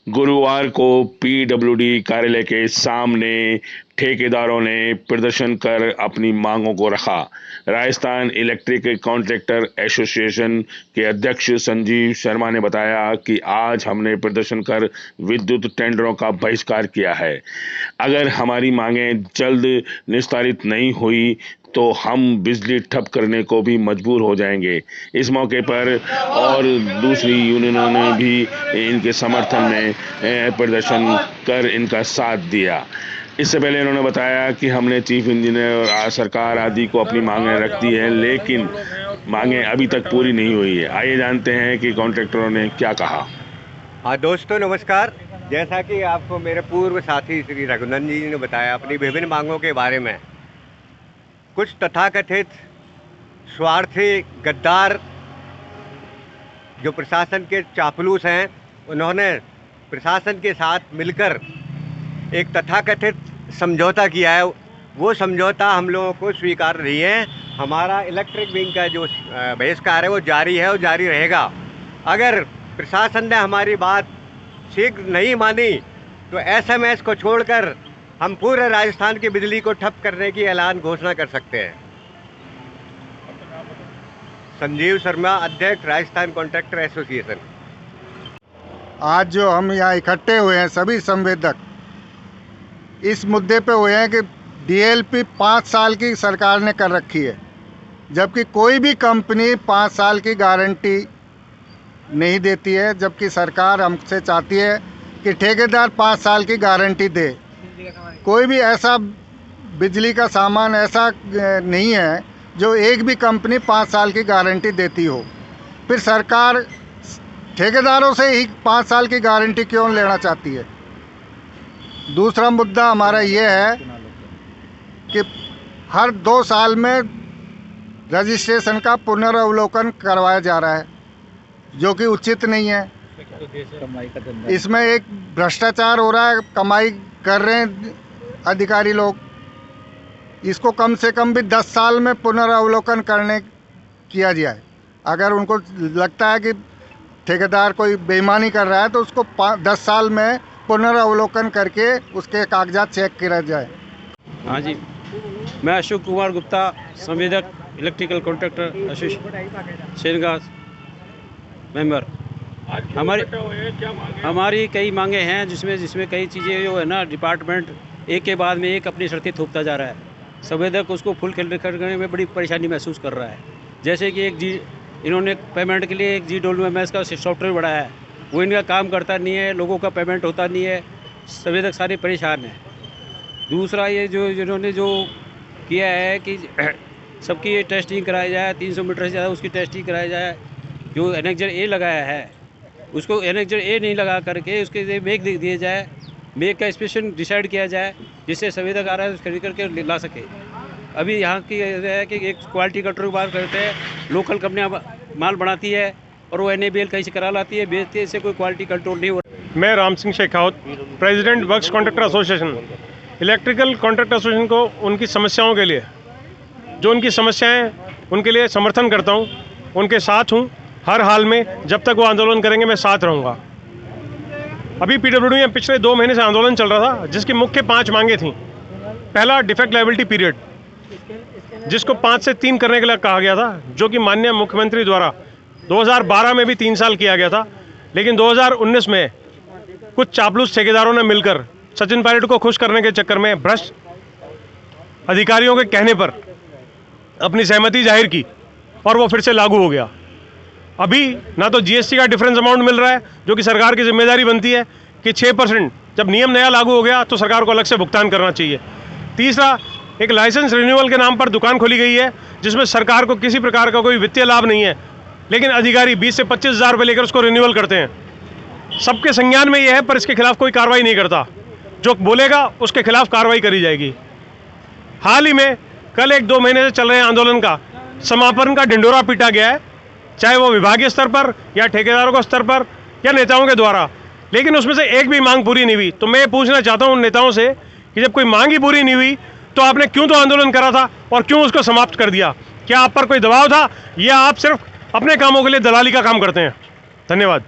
गुरुवार को पीडब्ल्यूडी कार्यालय के सामने ठेकेदारों ने प्रदर्शन कर अपनी मांगों को रखा। राजस्थान इलेक्ट्रिक कॉन्ट्रैक्टर एसोसिएशन के अध्यक्ष संजीव शर्मा ने बताया कि आज हमने प्रदर्शन कर विद्युत टेंडरों का बहिष्कार किया है। अगर हमारी मांगें जल्द निस्तारित नहीं हुई तो हम बिजली ठप करने को भी मजबूर हो जाएंगे। इस मौके पर और दूसरी यूनियनों ने भी इनके समर्थन में प्रदर्शन कर इनका साथ दिया। इससे पहले इन्होंने बताया कि हमने चीफ इंजीनियर और सरकार आदि को अपनी मांगें रख दी हैं, लेकिन मांगें अभी तक पूरी नहीं हुई है। आइए जानते हैं कि कॉन्ट्रैक्टरों ने क्या कहा। हाँ दोस्तों, नमस्कार। जैसा कि आपको मेरे पूर्व साथी श्री रघुनंदन जी ने बताया अपनी विभिन्न मांगों के बारे में, कुछ तथाकथित स्वार्थी गद्दार जो प्रशासन के चापलूस हैं, उन्होंने प्रशासन के साथ मिलकर एक तथाकथित समझौता किया है। वो समझौता हम लोगों को स्वीकार नहीं है। हमारा इलेक्ट्रिक विंग का जो बहिष्कार है वो जारी है और जारी रहेगा। अगर प्रशासन ने हमारी बात शीघ्र नहीं मानी तो एसएमएस को छोड़कर हम पूरे राजस्थान की बिजली को ठप करने की ऐलान घोषणा कर सकते हैं। संजीव शर्मा, अध्यक्ष राजस्थान कॉन्ट्रैक्टर एसोसिएशन। आज जो हम यहाँ इकट्ठे हुए हैं सभी संवेदक, इस मुद्दे पे हुए हैं कि डीएलपी 5 साल की सरकार ने कर रखी है, जबकि कोई भी कंपनी 5 साल की गारंटी नहीं देती है। जबकि सरकार हमसे चाहती है कि ठेकेदार 5 साल की गारंटी दे। कोई भी ऐसा बिजली का सामान ऐसा नहीं है जो एक भी कंपनी 5 साल की गारंटी देती हो। फिर सरकार ठेकेदारों से ही 5 साल की गारंटी क्यों लेना चाहती है। दूसरा मुद्दा हमारा ये है कि हर 2 साल में रजिस्ट्रेशन का पुनर्अवलोकन करवाया जा रहा है, जो कि उचित नहीं है। इसमें एक भ्रष्टाचार हो रहा है, कमाई कर रहे हैं अधिकारी लोग। इसको कम से कम भी 10 साल में पुनर्अवलोकन किया जाए। अगर उनको लगता है कि ठेकेदार कोई बेईमानी कर रहा है तो उसको 10 साल में पुनर्अवलोकन करके उसके कागजात चेक किया जाए। हाँ जी, मैं अशोक कुमार गुप्ता, संवेदक इलेक्ट्रिकल कॉन्ट्रैक्टर एसोसिएशन का मेंबर। हमारी कई मांगे हैं जिसमें कई चीज़ें जो है ना, डिपार्टमेंट एक के बाद में एक अपनी शर्तें थोपता जा रहा है। संवेदक उसको फुल करने में बड़ी परेशानी महसूस कर रहा है। जैसे कि इन्होंने पेमेंट के लिए एक GWMS का सॉफ्टवेयर बढ़ाया है, वो इनका काम करता नहीं है, लोगों का पेमेंट होता नहीं है, संवेदक सारे परेशान हैं। दूसरा ये जो इन्होंने जो किया है कि सबकी टेस्टिंग कराई जाए, 300 मीटर से ज़्यादा उसकी टेस्टिंग कराई जाए। जो एनेक्जर ए लगाया है उसको एनेक्जर ए नहीं लगा करके उसके लिए मेक दे दिया जाए, मेक का स्पेसिफिकेशन डिसाइड किया जाए, जिससे संवेदक आ रहा है खरीद करके ला सके। अभी यहाँ की है कि एक क्वालिटी कंट्रोल की बात करते हैं, लोकल कंपनियाँ माल बनाती है और वो NABL कहीं से करा लाती है, बेचती है, इससे कोई क्वालिटी कंट्रोल नहीं हो रहा। मैं Ram Singh Shekhawat, president works contractor association. Electrical contractor association को उनकी समस्याओं के लिए, जो उनकी समस्याएं, उनके लिए समर्थन करता हूं, उनके साथ हूं हर हाल में। जब तक वो आंदोलन करेंगे मैं साथ रहूंगा। अभी पीडब्ल्यूडी में पिछले 2 महीने से आंदोलन चल रहा था, जिसकी मुख्य 5 मांगे थी। पहला, डिफेक्ट लायबिलिटी पीरियड, जिसको 5 से 3 करने के लिए कहा गया था, जो कि माननीय मुख्यमंत्री द्वारा 2012 में भी 3 साल किया गया था। लेकिन 2019 में कुछ चापलूस ठेकेदारों ने मिलकर सचिन पायलट को खुश करने के चक्कर में भ्रष्ट अधिकारियों के कहने पर अपनी सहमति जाहिर की और वो फिर से लागू हो गया। अभी ना तो GST का डिफरेंस अमाउंट मिल रहा है, जो कि सरकार की जिम्मेदारी बनती है कि 6%, जब नियम नया लागू हो गया तो सरकार को अलग से भुगतान करना चाहिए। तीसरा, एक लाइसेंस रिन्यूअल के नाम पर दुकान खोली गई है, जिसमें सरकार को किसी प्रकार का कोई वित्तीय लाभ नहीं है, लेकिन अधिकारी 20 से 25 हज़ार रुपये लेकर उसको रिन्यूअल करते हैं। सबके संज्ञान में ये है, पर इसके खिलाफ कोई कार्रवाई नहीं करता। जो बोलेगा उसके खिलाफ कार्रवाई करी जाएगी। हाल ही में कल 1-2 महीने से चल रहे आंदोलन का समापन का ढिंढोरा पीटा गया है, चाहे वो विभागीय स्तर पर या ठेकेदारों के स्तर पर या नेताओं के द्वारा, लेकिन उसमें से एक भी मांग पूरी नहीं हुई। तो मैं पूछना चाहता हूं उन नेताओं से कि जब कोई मांग ही पूरी नहीं हुई तो आपने क्यों तो आंदोलन करा था और क्यों उसको समाप्त कर दिया? क्या आप पर कोई दबाव था या आप सिर्फ अपने कामों के लिए दलाली का काम करते हैं? धन्यवाद।